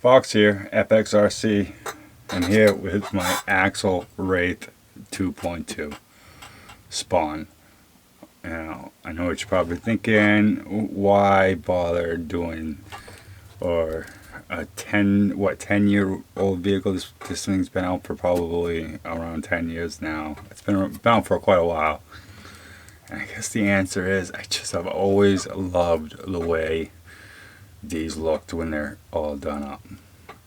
Fox here, FXRC. I'm here with my Axial Wraith 2.2 spawn. Now, I know what you're probably thinking, why bother doing or a 10-year-old vehicle? This thing's been out for probably around 10 years now. It's been out for quite a while. And I guess the answer is I've always loved the way these looked when they're all done up.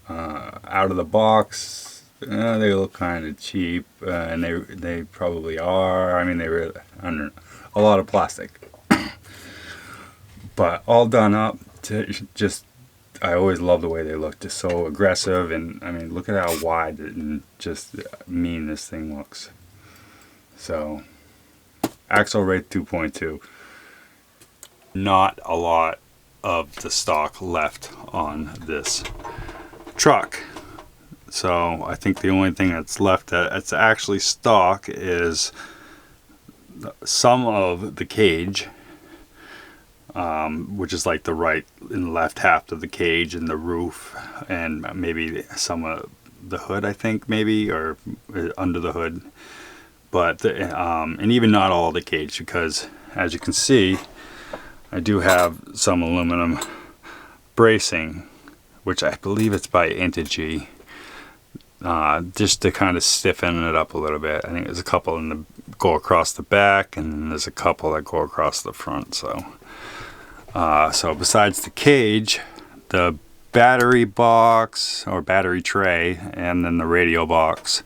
Out of the box, they look kind of cheap, and they probably are. I mean, they were under a lot of plastic, but all done up. I always love the way they look, just so aggressive. And I mean, look at how wide and just mean this thing looks. So, Axial Wraith 2.2. Not a lot of the stock left on this truck, so I think the only thing that's left that's actually stock is some of the cage, which is like the right and left half of the cage and the roof, and maybe some of the hood, I think, maybe, or under the hood, but and even not all the cage, because as you can see, I do have some aluminum bracing, which I believe it's by Integy, just to kind of stiffen it up a little bit. I think there's a couple go across the back, and then there's a couple that go across the front. So besides the cage, the battery box or battery tray, and then the radio box,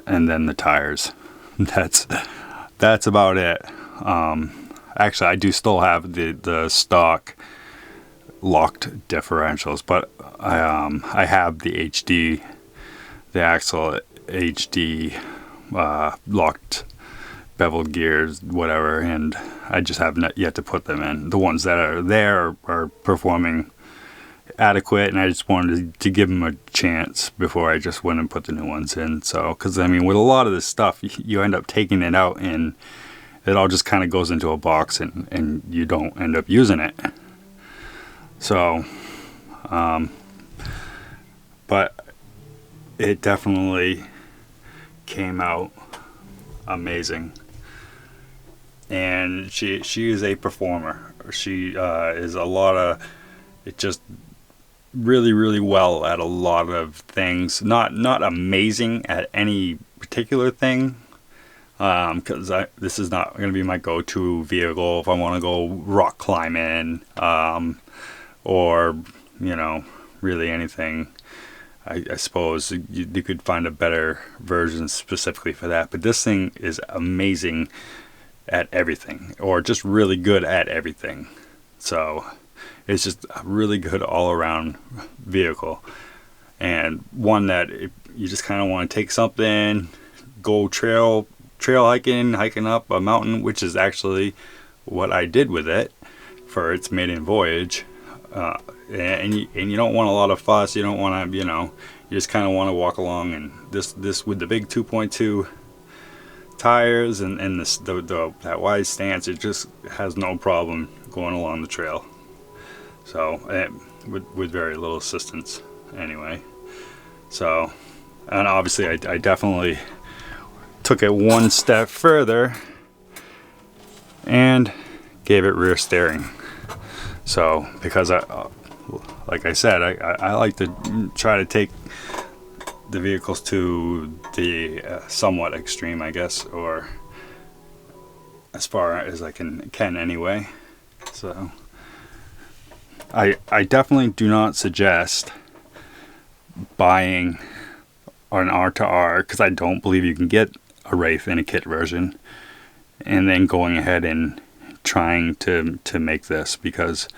and then the tires. That's about it. Actually, I do still have the stock locked differentials, but I have the Axial HD locked beveled gears, whatever, and I just have not yet to put them in. The ones that are there are performing adequate, and I just wanted to give them a chance before I just went and put the new ones in. So, because I mean, with a lot of this stuff, you end up taking it out and it all just kind of goes into a box, and you don't end up using it. So, but it definitely came out amazing. And she is a performer. She is it just really, really well at a lot of things. Not amazing at any particular thing. Because this is not going to be my go-to vehicle if I want to go rock climbing, or, really anything. I suppose you could find a better version specifically for that. But this thing is amazing at everything, or just really good at everything. So it's just a really good all-around vehicle, and one that you just kind of want to take something, go trail hiking up a mountain, which is actually what I did with it for its maiden voyage. And you don't want a lot of fuss. You don't want to, you just kind of want to walk along. And this with the big 2.2 tires and that wide stance, it just has no problem going along the trail. So with very little assistance, anyway. So, and obviously I definitely took it one step further and gave it rear steering. So, because like I said, I like to try to take the vehicles to the somewhat extreme, I guess, or as far as I can anyway. So, I definitely do not suggest buying an R2R, because I don't believe you can get a Wraith in a kit version and then going ahead and trying to make this, because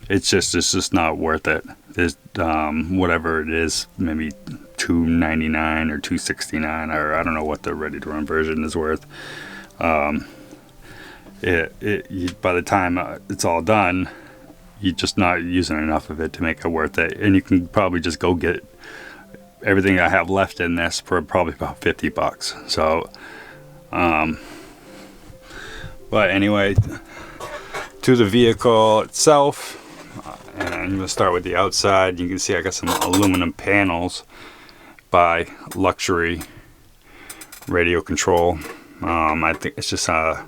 it's just not worth it. There's whatever it is, maybe $299 or $269, or I don't know what the ready to run version is worth. By the time it's all done, you're just not using enough of it to make it worth it, and you can probably just go get everything I have left in this for probably about $50. So, but anyway, to the vehicle itself, and And I'm gonna start with the outside. You can see I got some aluminum panels by Luxury Radio Control. I think it's just a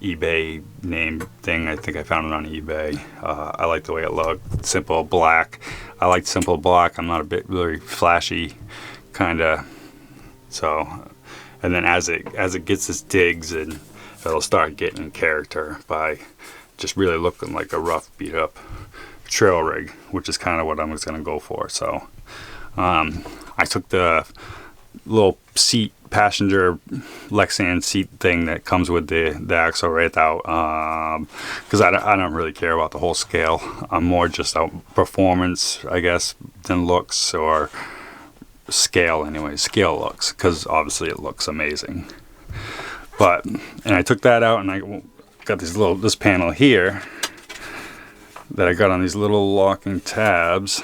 eBay name thing. I think I found it on eBay. I like the way it looked. Simple black. I like simple black. I'm not a bit really flashy kind of. So, and then as it gets its digs, and it'll start getting character by just really looking like a rough, beat up trail rig, which is kind of what I was going to go for. So I took the little seat, passenger Lexan seat thing that comes with the Axial Wraith out, because I don't really care about the whole scale. I'm more just out performance, I guess, than looks, or scale anyway. Scale looks, because obviously it looks amazing. And I took that out, and I got this panel here that I got on these little locking tabs,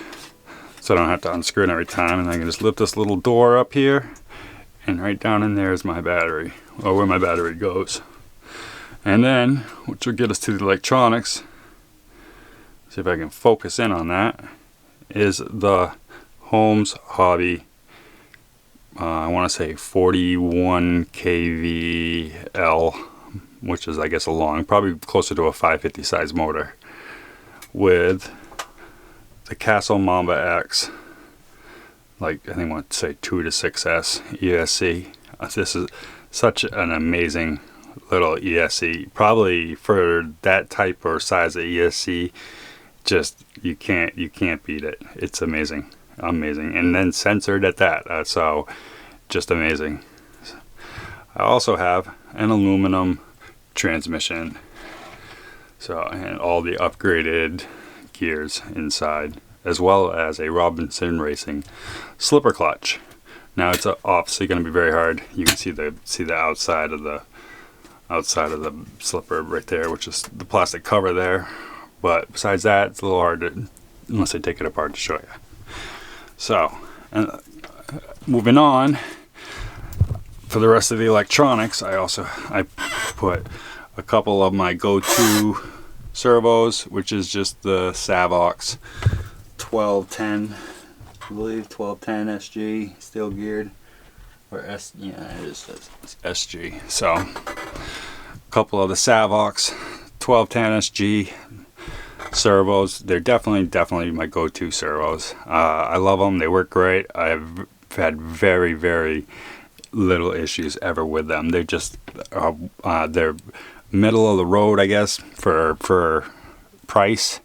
so I don't have to unscrew it every time. And I can just lift this little door up here, and right down in there is my battery, or where my battery goes. And then, which will get us to the electronics, see if I can focus in on that, is the Holmes Hobby, I want to say 41 kVL, which is I guess a long, probably closer to a 550 size motor, with the Castle Mamba X, like I think I want to say 2 to 6S ESC. This is such an amazing little ESC. Probably for that type or size of ESC, just you can't beat it. It's amazing, and then censored at that. So just amazing. I also have an aluminum transmission. So, and all the upgraded gears inside, as well as a Robinson Racing slipper clutch. Now it's obviously going to be very hard. You can see the outside of the slipper right there, which is the plastic cover there. But besides that, it's a little hard unless I take it apart to show you. So, and moving on, for the rest of the electronics, I put a couple of my go-to servos, which is just the Savox 1210, I believe 1210 SG, steel geared, or yeah, it is, it's SG. So a couple of the Savox 1210 SG servos. They're definitely my go-to servos. I love them. They work great. I've had very little issues ever with them. They're just they're middle of the road, I guess, for price.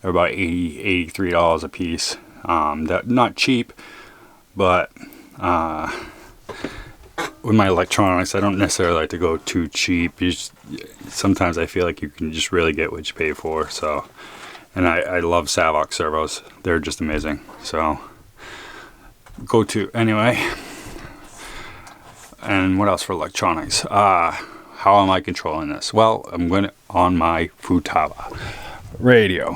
They're about $83 a piece. Not cheap, but with my electronics, I don't necessarily like to go too cheap. Sometimes I feel like you can just really get what you pay for. So, and I love Savox servos. They're just amazing. So, go to anyway. And what else for electronics? How am I controlling this? Well, I'm going on my Futaba radio,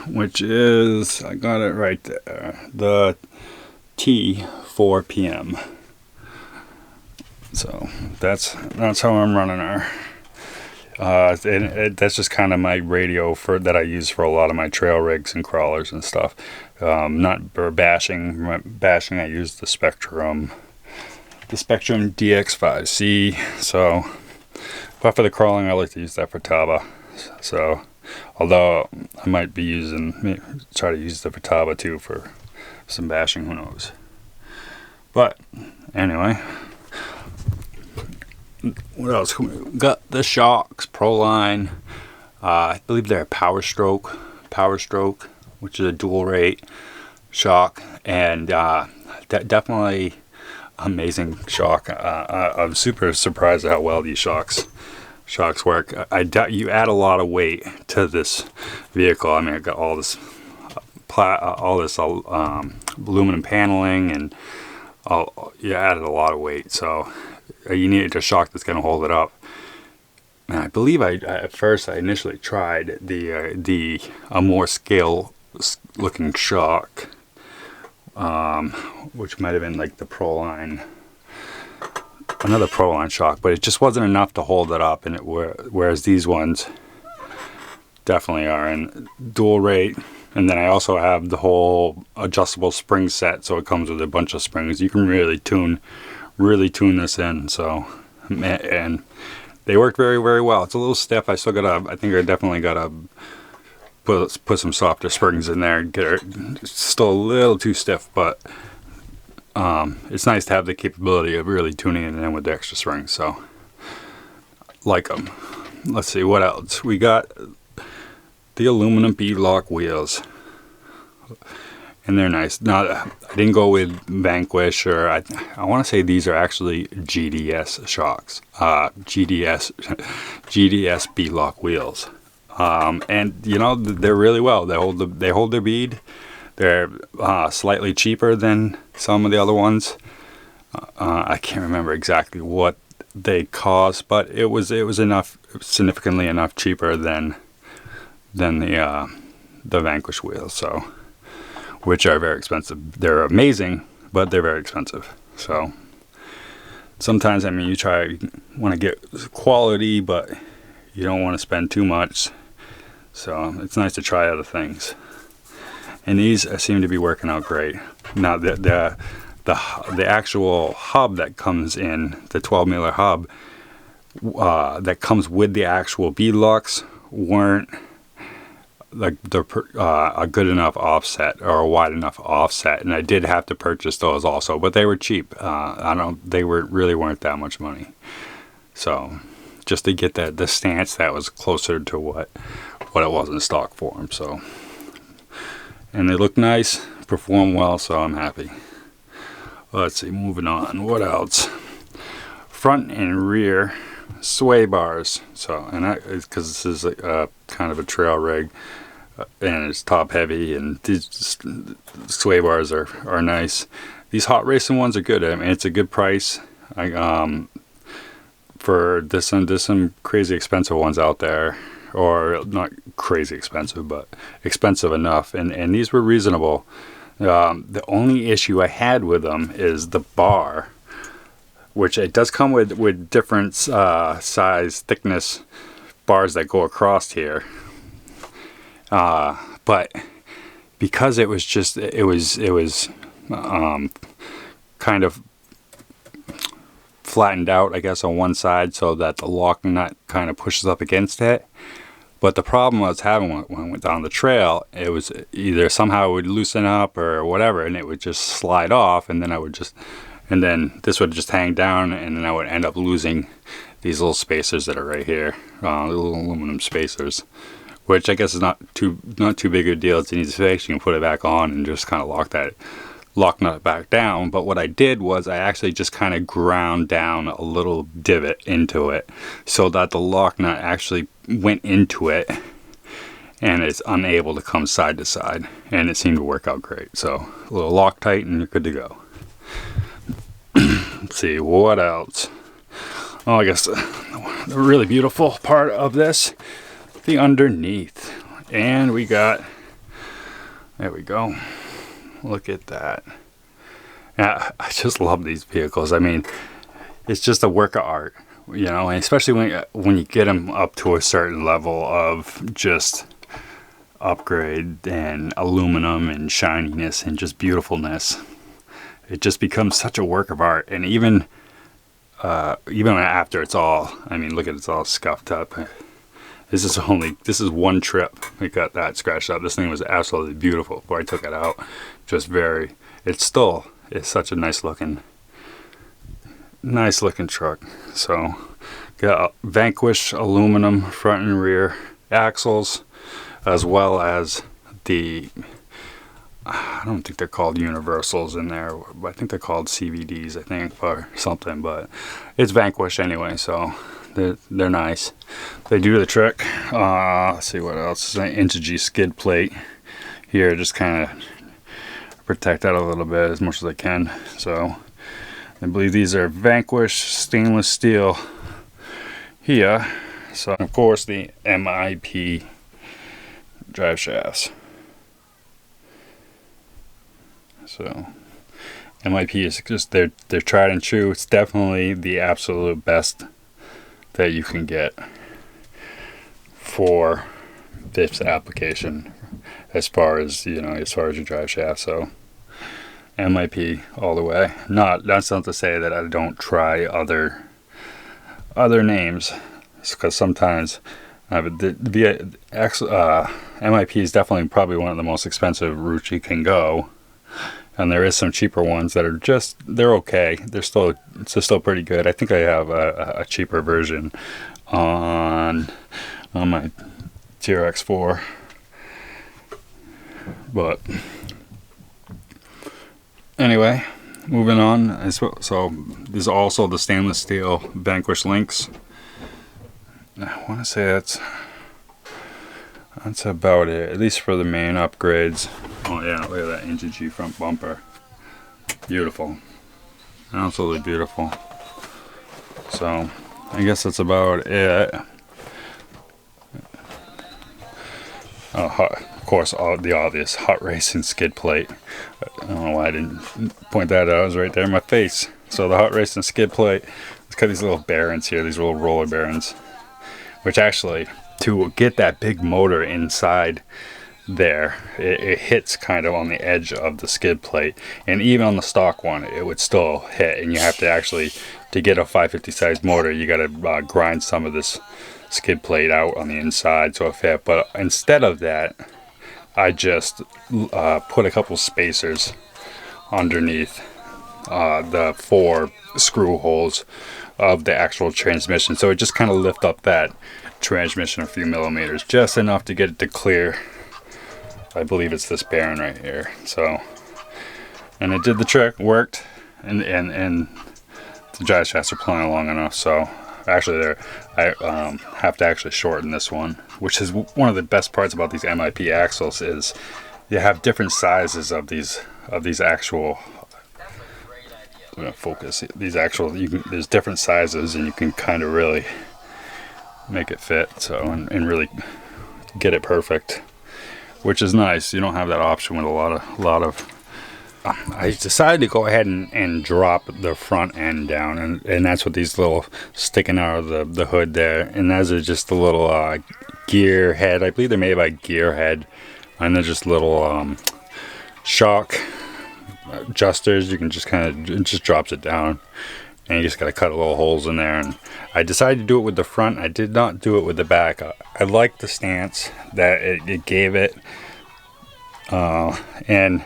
which is, I got it right there, the T4PM. So that's how I'm running her. That's just kind of my radio that I use for a lot of my trail rigs and crawlers and stuff. Not for bashing. I use the Spectrum DX5C. So, but for the crawling, I like to use that Futaba. So, although I might be try to use the Futaba too for some bashing, who knows. But anyway, what else? Got the shocks, Proline. I believe they're Power Stroke, which is a dual rate shock, and definitely amazing shock. I'm super surprised at how well these shocks work. You add a lot of weight to this vehicle. I mean, I got all this aluminum paneling, and you added a lot of weight. So you need a shock that's going to hold it up. And I believe at first I initially tried a more scale looking shock, which might have been like the Proline, another Proline shock, but it just wasn't enough to hold it up. And whereas these ones definitely are. And dual rate, And then I also have the whole adjustable spring set, so it comes with a bunch of springs. You can really tune this in. So, and they work very, very well. It's a little stiff. I think I definitely gotta put some softer springs in there and get it. It's still a little too stiff, but it's nice to have the capability of really tuning it in with the extra springs. So, like them. Let's see what else we got. The aluminum beadlock wheels, and they're nice. I didn't go with Vanquish, or I want to say these are actually GDS shocks, GDS beadlock wheels, and you know, they're really well. They hold their bead. They're slightly cheaper than some of the other ones. I can't remember exactly what they cost, but it was enough, significantly enough cheaper than the Vanquish wheels, so, which are very expensive. They're amazing, but they're very expensive. So sometimes, I mean, you want to get quality, but you don't want to spend too much. So it's nice to try other things. And these seem to be working out great. Now the actual hub that comes in, the 12 mm hub that comes with the actual beadlocks, weren't like a good enough offset or a wide enough offset, and I did have to purchase those also, but they were cheap. They really weren't that much money. So just to get the stance that was closer to what it was in stock form. So, and they look nice, perform well, so I'm happy. Let's see, moving on. What else? Front and rear sway bars. So, and because this is a kind of a trail rig, and it's top heavy, and these sway bars are nice. These hot racing ones are good. I mean, it's a good price. For there's some crazy expensive ones out there, or not crazy expensive, but expensive enough, and these were reasonable. The only issue I had with them is the bar, which it does come with different size, thickness bars that go across here. But because it was kind of flattened out, I guess, on one side, so that the lock nut kind of pushes up against it. But the problem I was having when I went down the trail, it was either somehow it would loosen up or whatever, and it would just slide off, and then this would just hang down, and then I would end up losing these little spacers that are right here, little aluminum spacers, which I guess is not too big of a deal. It's an easy fix. You can put it back on and just kind of lock nut back down. But what I did was I actually just kind of ground down a little divot into it so that the lock nut actually went into it, and it's unable to come side to side, and it seemed to work out great. So a little Loctite and you're good to go. Let's see, what else? Oh, I guess the really beautiful part of this, the underneath. And we got, there we go. Look at that. Yeah, I just love these vehicles. I mean, it's just a work of art, you know, and especially when you get them up to a certain level of just upgrade and aluminum and shininess and just beautifulness. It just becomes such a work of art. And even after it's all, I mean, look at it's all scuffed up. This is one trip. We got that scratched up. This thing was absolutely beautiful before I took it out. It's such a nice looking truck. So got Vanquish aluminum front and rear axles, as well as I don't think they're called universals in there. I think they're called CVDs, I think, or something, but it's Vanquish anyway, so they're nice. They do the trick. Let's see what else. It's an Integy skid plate here, just kind of protect that a little bit as much as I can. So I believe these are Vanquish stainless steel here. So of course the MIP drive shafts. So MIP is just they're tried and true. It's definitely the absolute best that you can get for this application. as far as, you know, as far as your drive shaft. So MIP all the way. That's not to say that I don't try other names, because sometimes the MIP is definitely probably one of the most expensive routes you can go, and there is some cheaper ones that are just, they're okay. It's still pretty good. I think I have a cheaper version on my TRX4, but anyway, moving on. So there's also the stainless steel Vanquish links. I want to say that's about it, at least for the main upgrades. Oh yeah, look at that Inch G front bumper. Beautiful. Absolutely beautiful. So I guess that's about it. Of course, the obvious hot racing skid plate. I don't know why I didn't point that out. It was right there in my face. So the hot racing skid plate, it's got these little bearings here, these little roller bearings, which actually, to get that big motor inside there, it hits kind of on the edge of the skid plate, and even on the stock one it would still hit, and you have to actually, to get a 550 size motor, you got to grind some of this skid plate out on the inside so it fit. But instead of that, I just put a couple spacers underneath the 4 screw holes of the actual transmission, so it just kind of lift up that transmission a few millimeters, just enough to get it to clear. I believe it's this bearing right here. So, and it did the trick, worked, and the drive shafts are plenty long enough. So actually, I have to actually shorten this one, which is one of the best parts about these MIP axles, is you have different sizes of these actual. I'm gonna focus these actual. There's different sizes, and you can kind of really make it fit. So and really get it perfect, which is nice. You don't have that option with a lot of. I decided to go ahead and drop the front end down, and that's what these little sticking out of the hood there, and those are just a little gear head. I believe they're made by Gear Head, and they're just little shock adjusters. You can just it just drops it down, and you just got to cut little holes in there. And I decided to do it with the front. I did not do it with the back. I like the stance that it gave it, and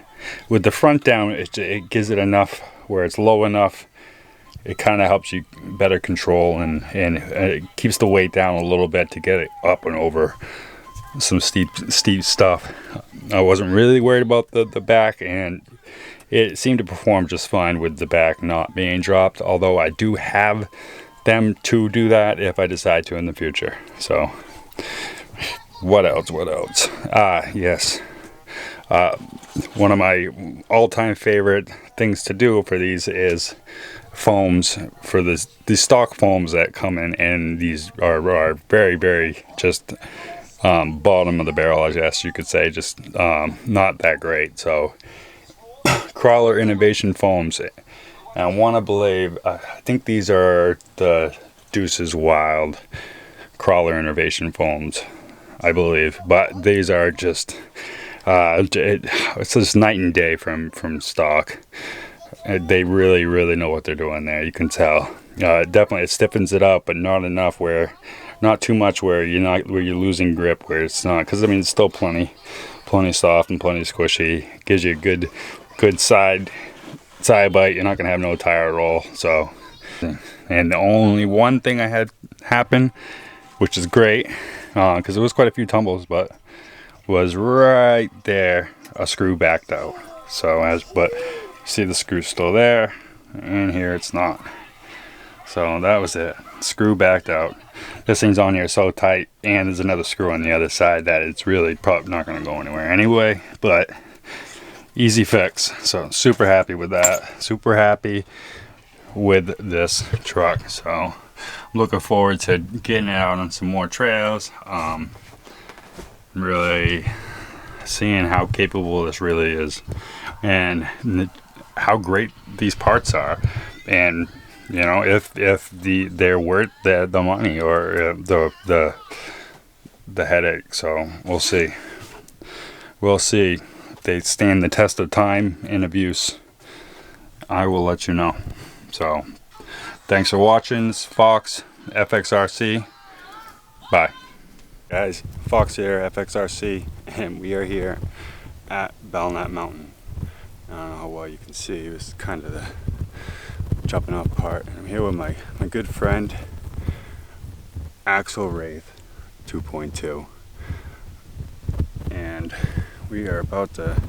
with the front down, it gives it enough where it's low enough. It kind of helps you better control, and it keeps the weight down a little bit to get it up and over some steep stuff. I wasn't really worried about the back, and it seemed to perform just fine with the back not being dropped, although I do have them to do that if I decide to in the future. So what else? Yes. One of my all-time favorite things to do for these is foams. For these stock foams that come in, and these are very, very just bottom of the barrel, I guess you could say, just not that great. So Crawler Innovation foams, and I want to believe, I think these are the Deuces Wild Crawler Innovation foams, I believe, but these are just it's just night and day from stock. They really, really know what they're doing there. You can tell. Definitely, it stiffens it up, but not enough not too much where you're losing grip. Where it's not, because I mean it's still plenty soft and plenty squishy. Gives you a good side bite. You're not gonna have no tire roll. So, and the only one thing I had happen, which is great, because it was quite a few tumbles, but was right there, a screw backed out. So but you see the screw's still there, and here it's not. So that was it. Screw backed out. This thing's on here so tight, and there's another screw on the other side that it's really probably not going to go anywhere anyway, but easy fix. So super happy with that. Super happy with this truck. So I'm looking forward to getting it out on some more trails. Really seeing how capable this really is, and how great these parts are, and you know, if they're worth the money or the headache. So we'll see. we'll see if they stand the test of time and abuse. I will let you know. So thanks for watching. This is Fox FXRC. Bye guys. Fox here, FXRC, and we are here at Belknap Mountain. I don't know how well you can see. It was kind of the jumping off part. I'm here with my good friend Axial Wraith 2.2, and we are about to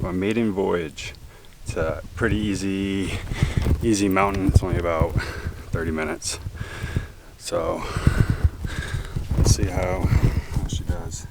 do a maiden voyage. It's a pretty easy mountain. It's only about 30 minutes. So let's see how she does.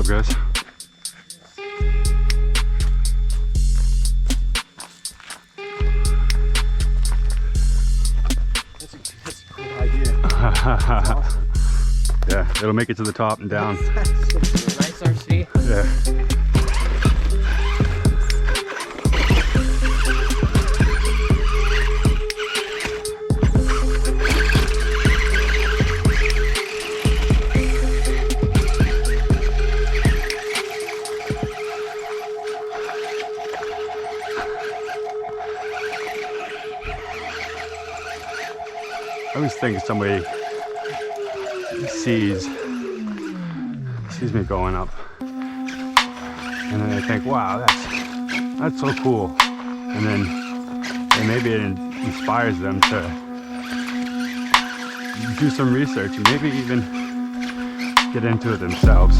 What's up, guys? That's a good idea. Awesome. Yeah, it'll make it to the top and down. Nice RC. Yeah. I always think somebody sees me going up, and then they think, wow, that's so cool, and then maybe it inspires them to do some research and maybe even get into it themselves.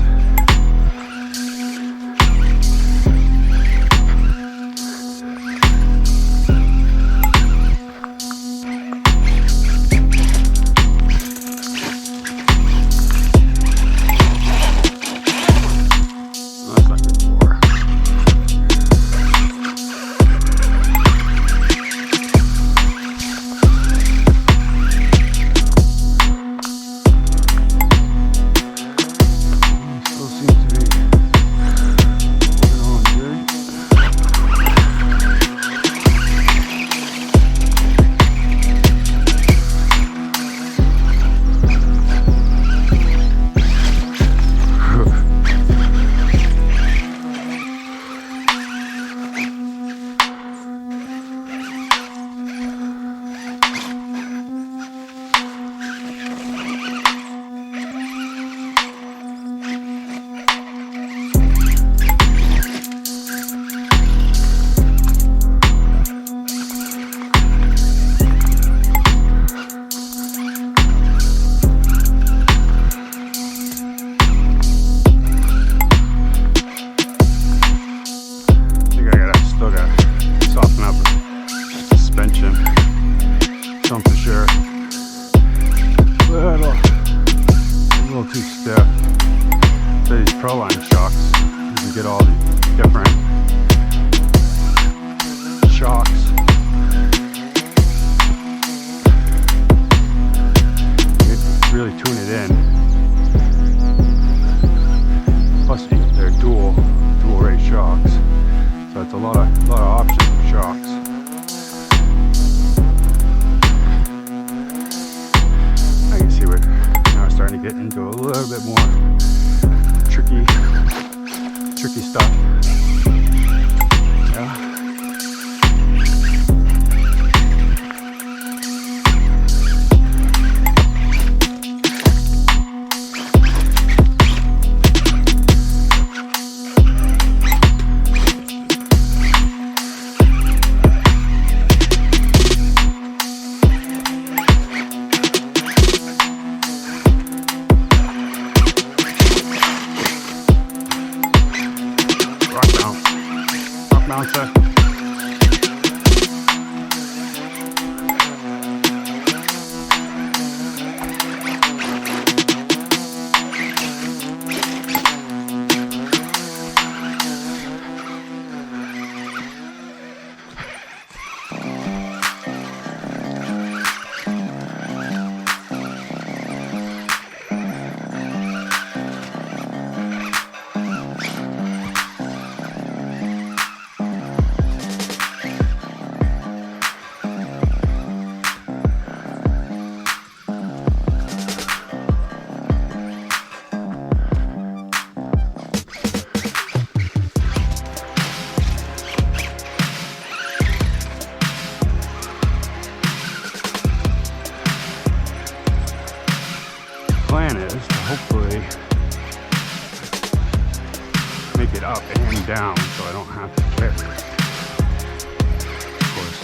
For sure. A little too stiff. So these Proline shocks, you can get all these different shocks. You can really tune it in. Plus they're dual rate shocks, so it's a lot of options for shocks. Starting to get into a little bit more tricky stuff. Yeah. Bouncer. Plan is to hopefully make it up and down so I don't have to carry it. Of course.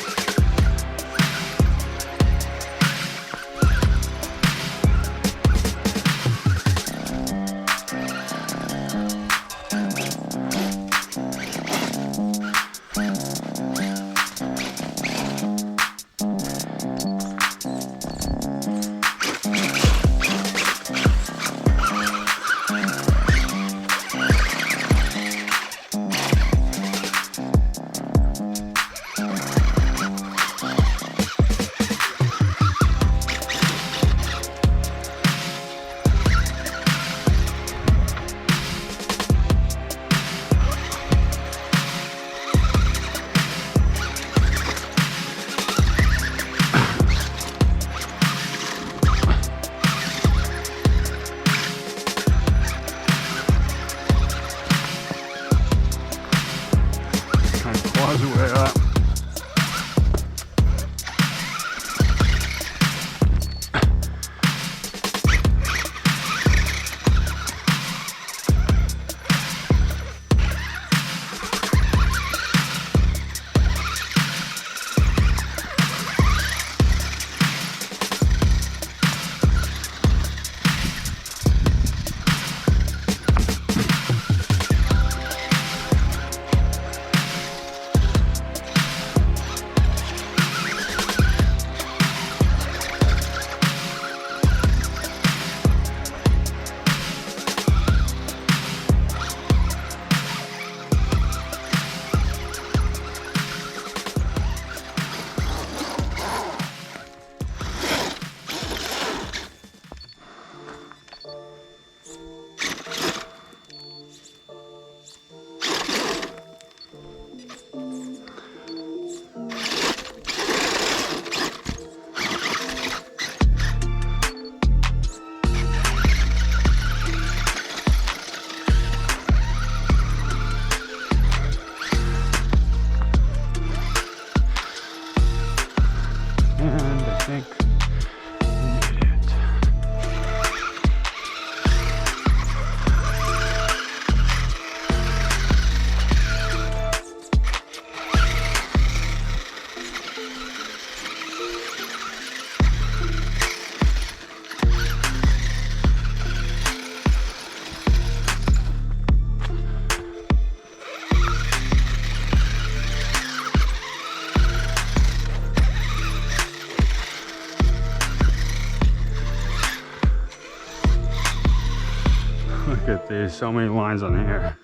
Look at these, so many lines on here.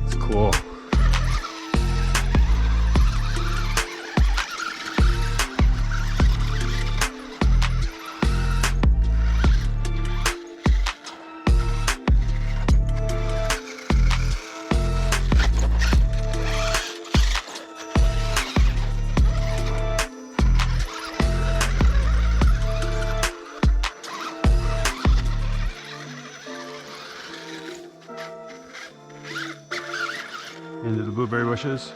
It's cool. Into the blueberry bushes.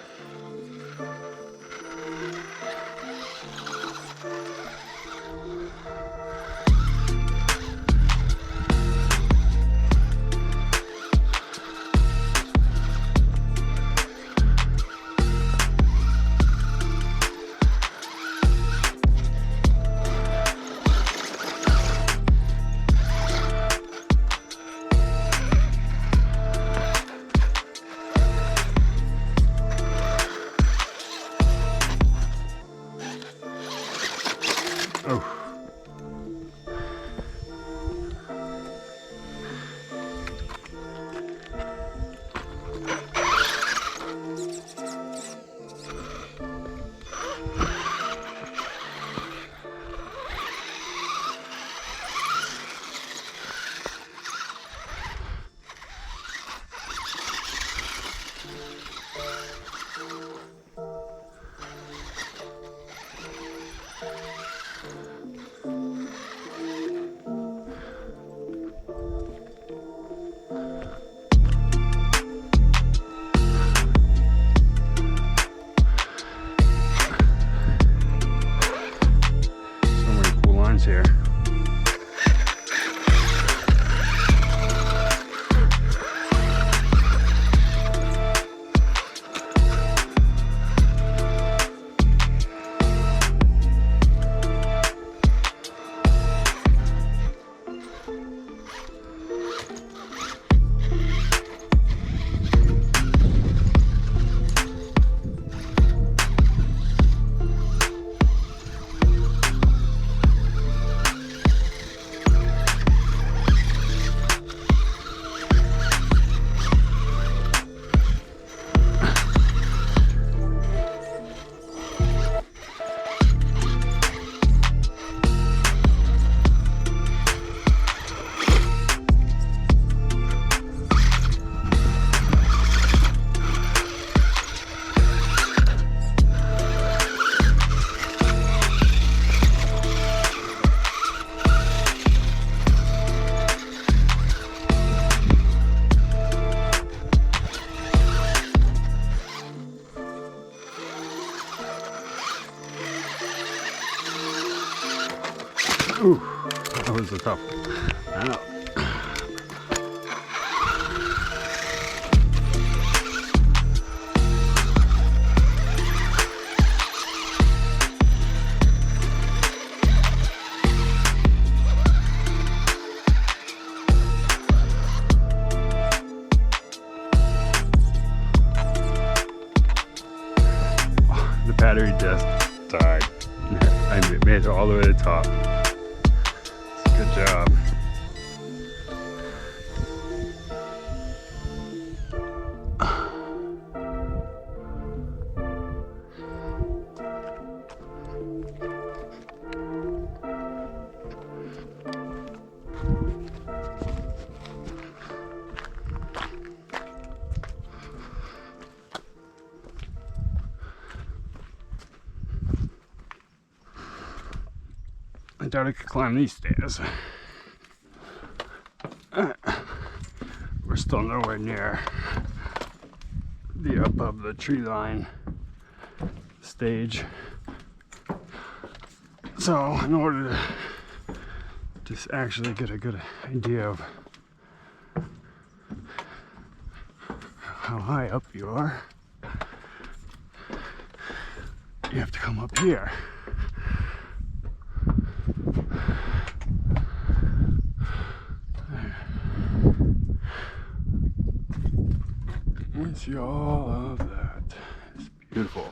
Oh. Here. Ooh, that was a tough one. Ow. The battery just died. I made it all the way to the top. Good job. I doubt I could climb these stairs. We're still nowhere near the above the tree line stage. So in order to just actually get a good idea of how high up you are, you have to come up here. You see all of that. It's beautiful.